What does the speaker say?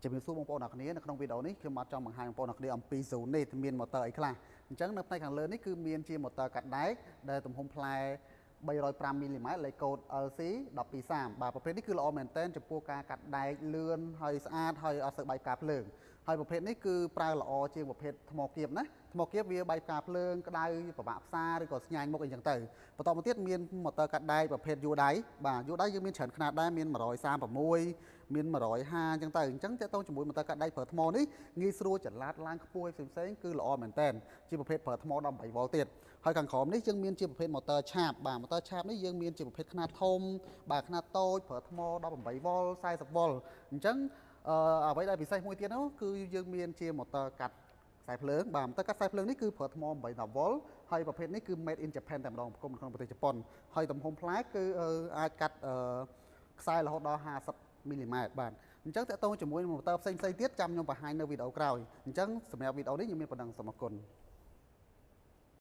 ជំរាបសួរបងប្អូនអរគ្នានៅក្នុងវីដេអូនេះខ្ញុំមកចង់បង្ហាញបងប្អូនអរគ្នាអំពី Zonet មាន motor អីខ្លះអញ្ចឹងនៅផ្នែកខាងលើនេះគឺមានជា motor កាត់ដែកដែលទំហំផ្លែ305 មីលីម៉ែត្រលេខកូដ LC 1230បាទប្រភេទនេះគឺល្អមែនទែនចំពោះការកាត់ដែកលឿនហើយស្អាតហើយអត់សូវបែកផ្កាភ្លើងហើយប្រភេទនេះគឺប្រើល្អជាងប្រភេទថ្មគៀបណាថ្មគៀបវាបែកផ្កាភ្លើងក្តៅពិបាកផ្សារឬក៏ស្ញាញ់មុខអីចឹងទៅបន្តមកទៀតមាន motor កាត់ដែកប្រភេទយួរដៃបាទយួរដៃយើងមានច្រើនຂະຫນាតដែរមាន136មាន150ចឹងទៅអញ្ចឹងតើតោងជាមួយ motor កាត់ដែកប្រើថ្មនេះងាយស្រួលចល័តឡើងខ្ពស់ផ្សេងៗគឺល្អមែនទែនជាប្រភេទប្រើថ្ម18វ៉ុលទៀតហើយខាងក្រោមនេះយើងមានជាប្រភេទ motor ឆាបបាទ motor ឆាបនេះយើងមានជាប្រភេទຂະຫນាតធំបាទຂະຫນាតតូចប្រើថ្ម18វ៉ុល40វ៉ុលអញ្ចឹងអ្វីដែលពិសេសមួយទៀតនោះគឺយើងមានជា motor កាត់ខ្សែភ្លើងបាទ motor កាត់ខ្សែភ្លើងនេះគឺប្រើថ្ម18វ៉ុលហើយប្រភេទនេះគឺ made in Japan តែម្ដងគុំក្នុងប្រទេសជប៉ុនហើយទំហំផ្លែគឺអាចកាត់ខ្សែរហូតដល់50មីលីម៉ែត្របាទអញ្ចឹងតើតើជាមួយ motor ផ្សេងៗទៀតចាំខ្ញុំបង្ហាញនៅវីដេអូក្រោយអញ្ចឹងសម្រាប់វីដេអូនេះខ្ញុំមានប៉ុណ្ណឹងសូមអរគុណ